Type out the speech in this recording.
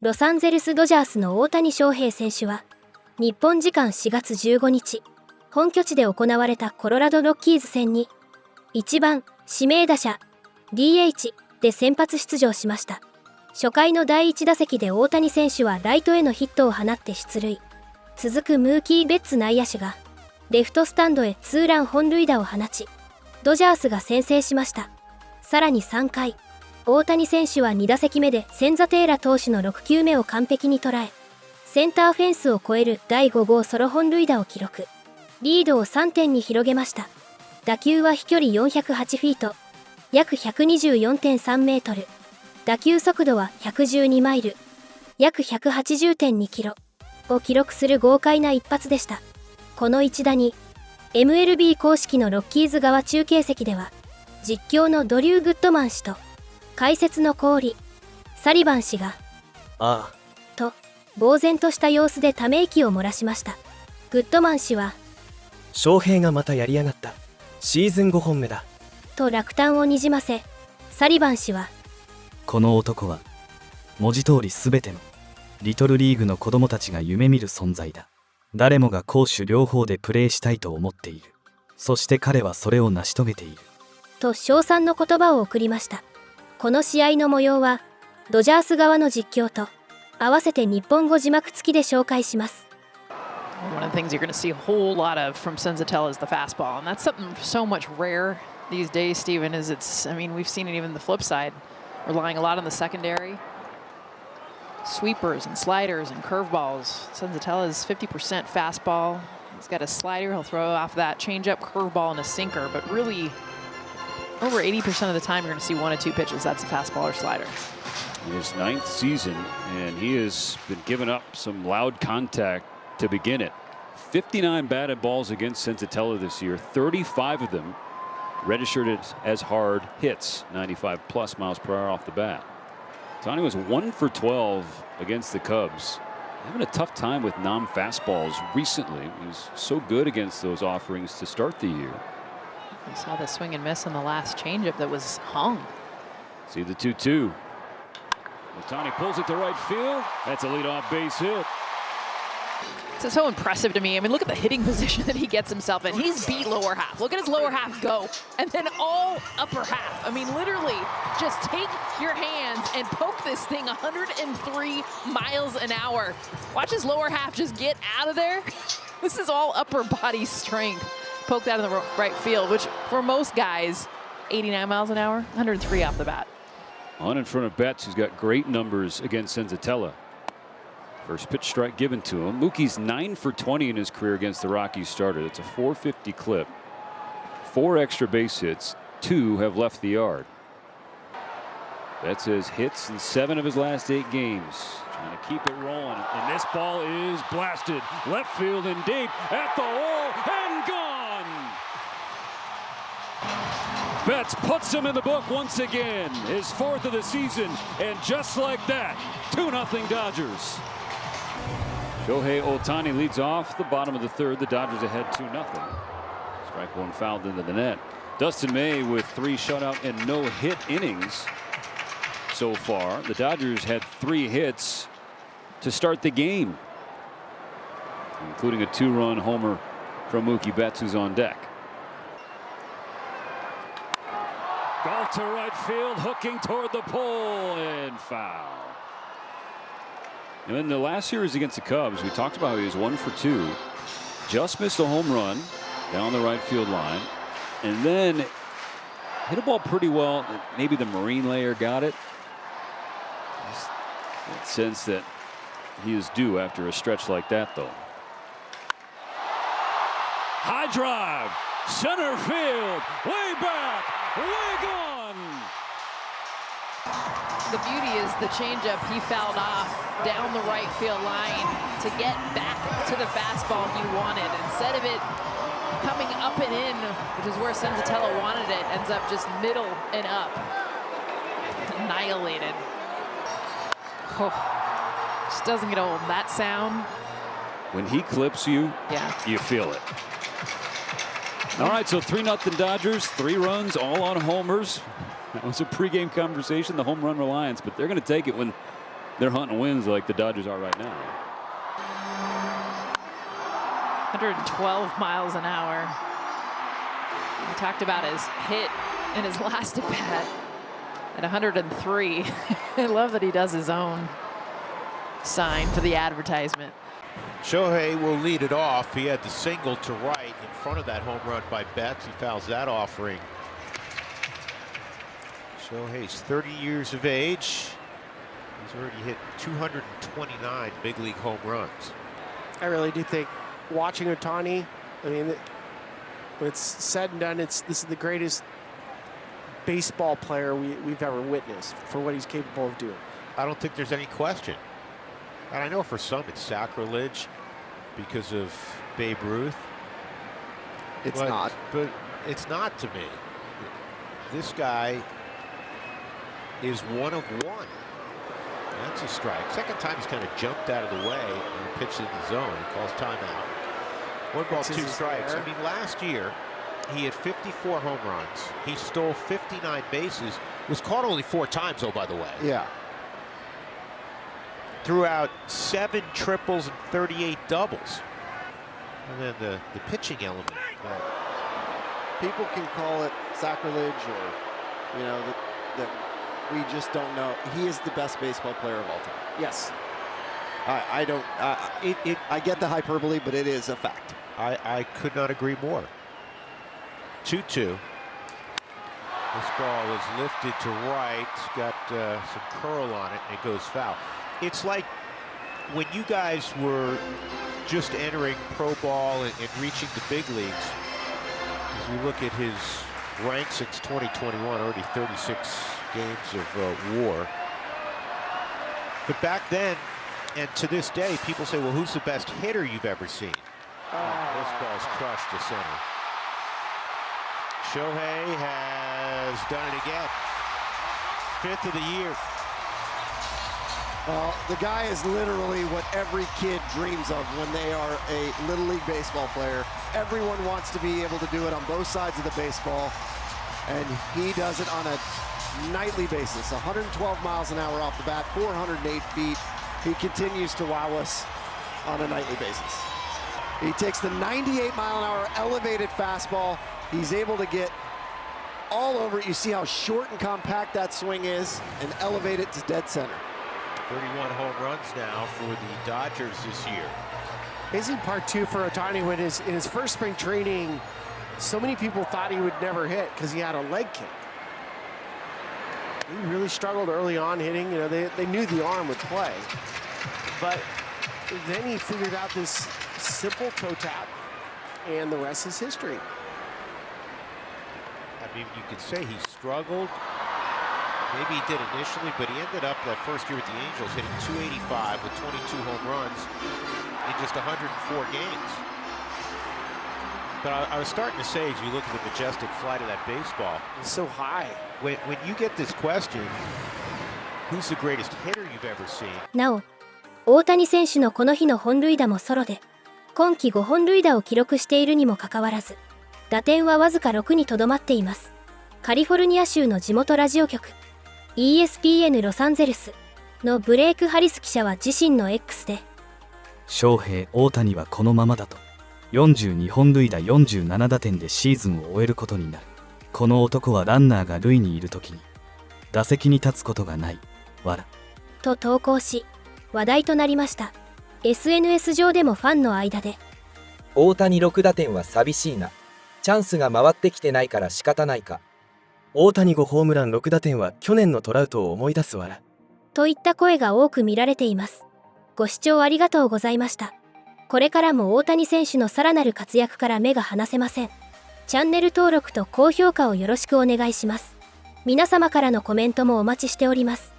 ロサンゼルスドジャースの大谷翔平選手は日本時間4月15日本拠地で行われたコロラドロッキーズ戦に1番指名打者 DH で先発出場しました。初回の第1打席で大谷選手はライトへのヒットを放って出塁。続くムーキー・ベッツ内野手がレフトスタンドへツーラン本塁打を放ち、ドジャースが先制しました。さらに3回、大谷選手は2打席目でセンザテーラ投手の6球目を完璧に捉え、センターフェンスを越える第5号ソロ本塁打を記録。リードを3点に広げました。打球は飛距離408フィート、約 124.3 メートル。打球速度は112マイル、約 180.2 キロを記録する豪快な一発でした。この一打に、MLB 公式のロッキーズ側中継席では、実況のドリュー・グッドマン氏と、解説のコーリ・サリバン氏が、ああ、と、呆然とした様子でため息を漏らしました。グッドマン氏は、翔平がまたやりやがった。シーズン5本目だ。と落胆をにじませ、サリバン氏は、この男は文字通り全てのリトルリーグの子供たちが夢見る存在だ。誰もが攻守両方でプレーしたいと思っている。そして彼はそれを成し遂げている。と称賛の言葉を送りました。この試合の模様はドジャース側の実況と合わせて日本語字幕付きで紹介します。One of the things you're going to see a whole lot of from Senzatella is the fastball, and that's something so much rare these days, Steven. We've seen it even the flip side, relying a lot on the secondary. Sweepers and sliders and curveballs. Senzatella's 50% fastball. He's got a slider. He'll throw off that changeup, curveball, and a sinker. But really, over 80% of the time, you're going to see one of two pitches. That's a fastball or slider. His 9th season, and he has been giving up some loud contact to begin it. 59 batted balls against Senzatella this year. 35 of them registered as hard hits, 95 plus miles per hour off the bat. Ohtani was 1 for 12 against the Cubs. Having a tough time with non-fastballs recently. He was so good against those offerings to start the year. We saw the swing and miss on the last changeup that was hung. See the 2-2. Ohtani pulls it to right field. That's a leadoff base hit. It's so impressive to me. Look at the hitting position that he gets himself in. He's beat lower half. Look at his lower half go. And then all upper half. Literally, just take your hands and poke this thing 103 miles an hour. Watch his lower half just get out of there. This is all upper body strength. Poked out in the right field, which for most guys, 89 miles an hour, 103 off the bat. On in front of Betts, who's got great numbers against Senzatella. First pitch strike given to him. Mookie's 9 for 20 in his career against the Rockies starter. That's a 450 clip. 4 extra base hits. 2 have left the yard. Betts has hits in 7 of his last 8 games. Trying to keep it rolling. And this ball is blasted. Left field and deep at the wall and gone. Betts puts him in the book once again. His 4th of the season. And just like that, 2-0 Dodgers. Shohei Ohtani leads off the bottom of the 3rd. The Dodgers ahead 2-0. Strike one fouled into the net. Dustin May with 3 shutout and no hit innings so far. The Dodgers had 3 hits to start the game, including a 2-run homer from Mookie Betts, who's on deck. Ball to right field, hooking toward the pole, and foul. And in the last series against the Cubs, we talked about how he was 1 for 2. Just missed a home run down the right field line. And then hit a ball pretty well. Maybe the Marine layer got it. That sense that he is due after a stretch like that, though. High drive. Center field. Way back. Way gone. The beauty is the changeup he fouled off down the right field line to get back to the fastball he wanted. Instead of it coming up and in, which is where Senzatella wanted it, ends up just middle and up. Annihilated. Oh, just doesn't get old. That sound. When he clips you, yeah, you feel it. All right, so 3-0 Dodgers, 3 runs, all on homers. That was a pregame conversation, the home run reliance, but they're going to take it when they're hunting wins like the Dodgers are right now. 112 miles an hour. We talked about his hit in his last at bat at 103. I love that he does his own sign for the advertisement. Shohei will lead it off. He had the single to right in front of that home run by Betts. He fouls that offering. Shohei's 30 years of age. He's already hit 229 big league home runs. I really do think watching Ohtani, I mean, when it's said and done, this is the greatest baseball player we've ever witnessed for what he's capable of doing. I don't think there's any question. And I know for some it's sacrilege because of Babe Ruth. It's not. But it's not to me. This guy is one of one. That's a strike. Second time he's kind of jumped out of the way and pitched in the zone. He calls timeout. 1 ball, 2 strikes. I mean, last year he had 54 home runs. He stole 59 bases. Was caught only 4 times, oh, by the way. Yeah. Threw out 7 triples and 38 doubles. And then the pitching element. People can call it sacrilege or, you know, that we just don't know. He is the best baseball player of all time. Yes. I don't. I get the hyperbole, but it is a fact. I could not agree more. 2-2. This ball is lifted to right. It's got some curl on it, and it goes foul. It's like when you guys were just entering pro ball and reaching the big leagues. As we look at his rank since 2021, already 36 games of WAR. But back then, and to this day, people say, well, who's the best hitter you've ever seen? This ball's crushed to center. Shohei has done it again. 5th of the year. Well, the guy is literally what every kid dreams of when they are a Little League baseball player. Everyone wants to be able to do it on both sides of the baseball, and he does it on a nightly basis. 112 miles an hour off the bat, 408 feet. He continues to wow us on a nightly basis. He takes the 98 mile an hour elevated fastball. He's able to get all over it. You see how short and compact that swing is, and elevate it to dead center. 31 home runs now for the Dodgers this year. Basically part 2 for Ohtani when in his first spring training, so many people thought he would never hit because he had a leg kick. He really struggled early on hitting. You know, they knew the arm would play. But then he figured out this simple toe tap, and the rest is history. I mean, you could say he struggled. Maybe he did initially, but he ended up that first year with the Angels hitting .285 with 22 home runs in just 104 games. But I was starting to say, as you look at the majestic flight of that baseball, It's so high. when you get this question, who's the greatest hitter you've ever seen? なお、大谷選手のこの日の本塁打もソロで、今季5本塁打を記録しているにもかかわらず、打点はわずか6にとどまっています。カリフォルニア州の地元ラジオ局、ESPN ロサンゼルスのブレイク・ハリス記者は自身の X で、翔平・大谷はこのままだと、42本塁打47打点でシーズンを終えることになる。この男はランナーが塁にいるときに、打席に立つことがない、わら。と投稿し、話題となりました。SNS 上でもファンの間で、大谷6打点は寂しいな。チャンスが回ってきてないから仕方ないか。大谷5ホームラン6打点は去年のトラウトを思い出すわら。といった声が多く見られています。ご視聴ありがとうございました。これからも大谷選手のさらなる活躍から目が離せません。チャンネル登録と高評価をよろしくお願いします。皆様からのコメントもお待ちしております。